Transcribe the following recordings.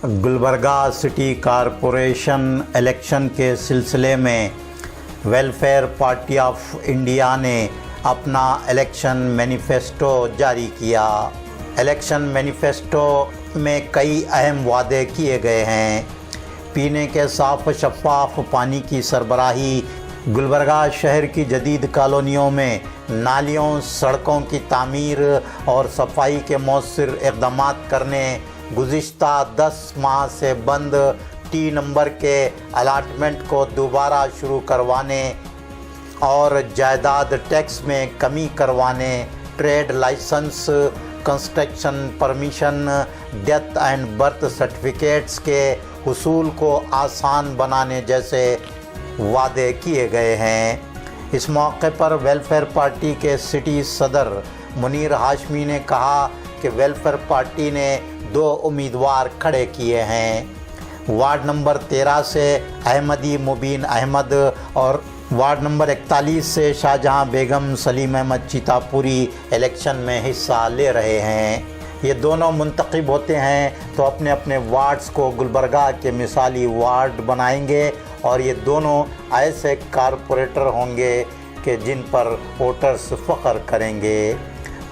Gulbarga city corporation election के सिलसिले में वेलफेयर पार्टी ऑफ इंडिया ने अपना इलेक्शन मैनिफेस्टो जारी किया। इलेक्शन मैनिफेस्टो में कई अहम वादे किए गए हैं। पीने के साफ शफाफ पानी की सरबराही, गुलबर्गा शहर की जदीद कॉलोनियों में नालियों सड़कों की तामीर और सफाई के मौसर इक़दाम करने, गुज़िश्ता 10 माह से बंद टी नंबर के अलाटमेंट को दोबारा शुरू करवाने और जायदाद टैक्स में कमी करवाने, trade licence, construction permission, death and birth certificates के हुसूल को आसान बनाने जैसे वादे किए गए हैं। इस मौके पर वेलफेयर पार्टी के सिटी सदर मुनीर हाशमी ने कहा कि वेलफेयर पार्टी ने 2 उम्मीदवार खड़े किए हैं। वार्ड नंबर 13 से अहमदी मुबीन अहमद और वार्ड नंबर 41 से शाहजहां बेगम सलीम अहमद चीतापुरी इलेक्शन में हिस्सा ले रहे हैं। ये दोनों मुंतखब होते हैं तो अपने अपने वार्ड्स को गुलबर्गा के मिसाली वार्ड बनाएंगे और ये दोनों ऐसे कारपोरेटर होंगे कि जिन पर वोटर्स फ़ख्र करेंगे।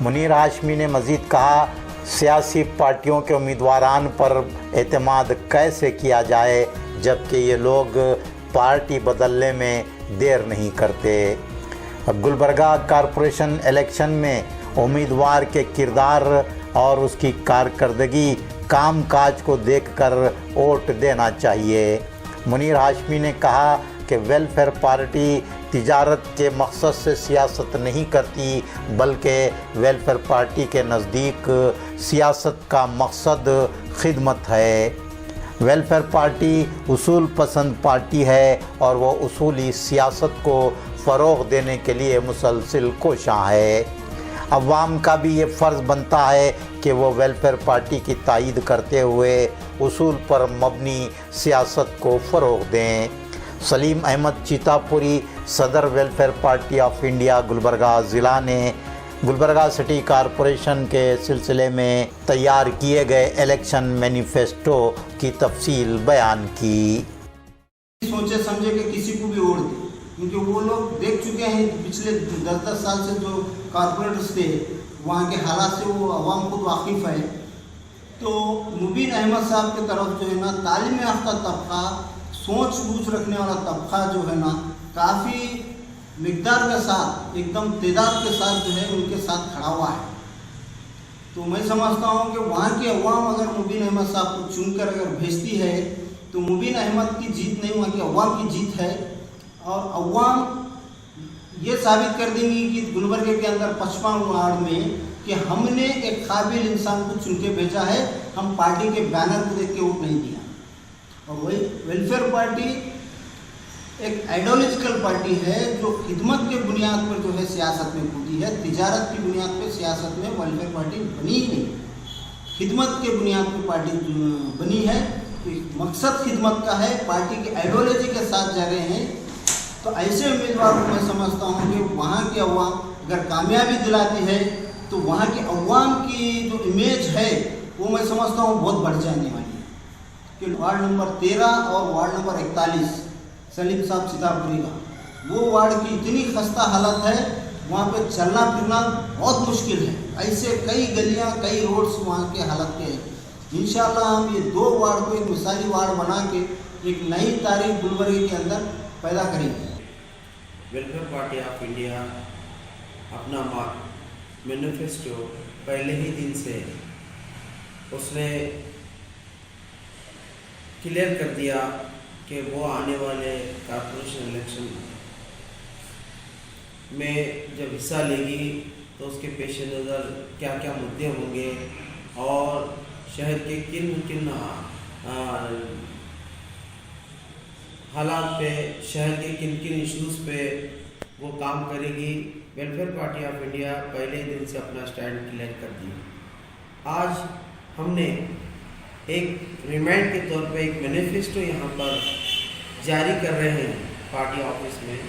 मुनीर हाशमी ने मज़ीद कहा, सियासी पार्टियों के उम्मीदवारान पर एतमाद कैसे किया जाए जबकि ये लोग पार्टी बदलने में देर नहीं करते। गुलबर्गा कॉरपोरेशन इलेक्शन में उम्मीदवार के किरदार और उसकी कारकर्दगी काम काज को देखकर वोट देना चाहिए। मुनीर हाशमी ने कहा कि वेलफेयर पार्टी तिजारत के मकसद से सियासत नहीं करती बल्कि वेलफेयर पार्टी के नज़दीक सियासत का मकसद खिदमत है। वेलफेयर पार्टी उसूल पसंद पार्टी है और वो उसूली सियासत को फ़रोग़ देने के लिए मुसलसिल कोशां है। अवाम का भी ये फ़र्ज़ बनता है कि वो वेलफेयर पार्टी की तायीद करते हुए उसूल पर मबनी सियासत को फ़रोग़ दें। सलीम अहमद चीतापुरी सदर welfare party of India Gulbarga ज़िला ने गुलबर्गा सिटी कॉरपोरेशन के सिलसिले में तैयार किए गए इलेक्शन मैनिफेस्टो की तफसील बयान की। सोचे समझे कि किसी को भी वोट दे, क्योंकि वो लोग देख चुके हैं पिछले 10-10 साल से जो कॉरपोरेटर्स थे वहाँ के हालात से वो अवाम को वाकिफ़ है। तो मुबीन अहमद साहब की तरफ जो है ना तालीम याफ्ता तबका, सोच बूझ रखने वाला तबका जो है ना काफ़ी मिकदार के साथ एकदम तादाद के साथ जो है उनके साथ खड़ा हुआ है। तो मैं समझता हूँ कि वहाँ की अवाम अगर मुबीन अहमद साहब को चुनकर अगर भेजती है तो मुबीन अहमद की जीत नहीं, वहाँ की अवाम की जीत है। और अवाम ये साबित कर देंगी कि गुलबर्गे के अंदर 55 वार्ड में कि हमने एक काबिल इंसान को चुन के भेजा है, हम पार्टी के बैनर को देख के वोट नहीं दिया। और वही वेलफेयर पार्टी एक आइडियोलॉजिकल पार्टी है जो खिदमत के बुनियाद पर जो है सियासत में कूदी है। तिजारत की बुनियाद पर सियासत में वेलफेयर पार्टी बनी ही नहीं, खिदमत के बुनियाद पर पार्टी बनी है। तो मकसद खिदमत का है, पार्टी की आइडियोलॉजी के साथ जा रहे हैं। तो ऐसे उम्मीदवार को मैं समझता हूँ कि वहाँ की अवाम अगर कामयाबी दिलाती है तो वहाँ की अवाम की जो इमेज है वो मैं समझता हूँ बहुत बढ़ जाने वाली है। कि वार्ड नंबर 13 और वार्ड नंबर 41 सलीम साहब सीतापुरी का, वो वार्ड की इतनी खस्ता हालत है, वहाँ पे चलना फिरना बहुत मुश्किल है। ऐसे कई गलियाँ, कई रोड्स वहाँ के हालत के हैं। इंशाल्लाह हम ये 2 वार्ड को एक मिसाली वार्ड बना के एक नई तारीख गुलबर्गे के अंदर पैदा करेंगे। वेलफेयर पार्टी ऑफ इंडिया अपना मैनिफेस्टो पहले ही दिन से उसने क्लियर कर दिया कि वो आने वाले कॉर्पोरेशन इलेक्शन में जब हिस्सा लेगी तो उसके पेश नज़र क्या क्या मुद्दे होंगे और शहर के किन हालात पे, शहर के किन इश्यूज़ पे वो काम करेगी। वेलफेयर पार्टी ऑफ इंडिया पहले दिन से अपना स्टैंड क्लियर कर दिया। आज हमने एक रिमाइंड के तौर पे एक मैनिफेस्टो यहाँ पर जारी कर रहे हैं पार्टी ऑफिस में।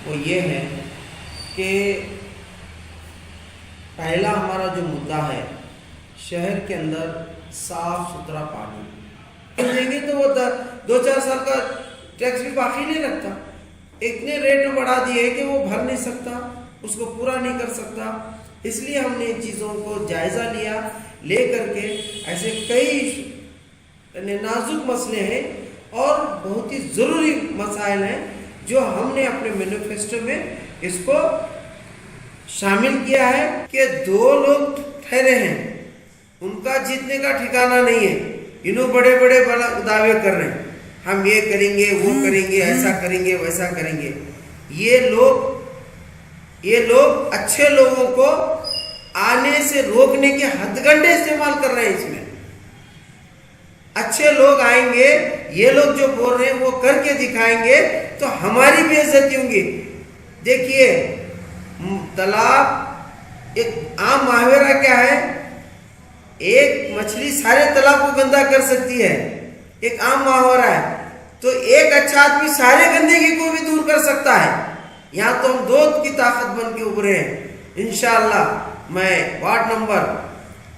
वो ये है कि पहला हमारा जो मुद्दा है, शहर के अंदर साफ़ सुथरा पानी। देंगे तो वो 2-4 साल का टैक्स भी बाकी नहीं रखता। इतने रेट बढ़ा दिए कि वो भर नहीं सकता, उसको पूरा नहीं कर सकता। इसलिए हमने इन चीज़ों को जायज़ा लिया, ले करके ऐसे कई नाजुक मसले हैं और बहुत ही ज़रूरी मसाइल हैं जो हमने अपने मैनिफेस्टो में इसको शामिल किया है कि 2 लोग ठहरे हैं, उनका जीतने का ठिकाना नहीं है। इन्हों बड़े बड़े दावे कर रहे हैं, हम ये करेंगे, वो करेंगे, ऐसा करेंगे, वैसा करेंगे। ये लोग अच्छे लोगों को आने से रोकने के हथकंडे इस्तेमाल कर रहे हैं। इसमें अच्छे लोग आएंगे, ये लोग जो बोल रहे हैं वो करके दिखाएंगे तो हमारी बेइज्जती होंगी। देखिए, तालाब एक आम मुहावरा क्या है, एक मछली सारे तालाब को गंदा कर सकती है, एक आम मुहावरा है। तो एक अच्छा आदमी सारे गंदगी को भी दूर कर सकता है। यहाँ तो हम 2 की ताकत बन के उभरे हैं। इंशाअल्लाह मैं वार्ड नंबर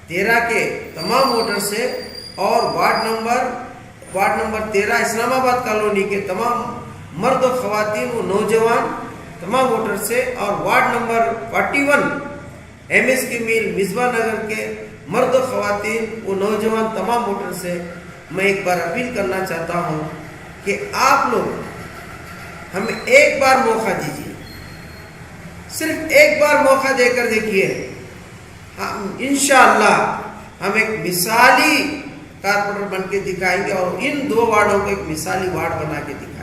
13 के तमाम वोटर से और वार्ड नंबर 13 इस्लामाबाद कॉलोनी के तमाम मर्द और ख़वातीन व नौजवान तमाम वोटर से और वार्ड नंबर 41 MS की मील मिसबा नगर के मर्द और ख़वातीन व नौजवान तमाम वोटर से मैं एक बार अपील करना चाहता हूँ कि आप लोग हमें एक बार मौका दीजिए, सिर्फ एक बार मौका देकर देखिए। हम इंशाअल्लाह हम एक मिसाली कारपोरेटर बन के दिखाएंगे और इन 2 वार्डों को एक मिसाली वार्ड बना के दिखाएंगे।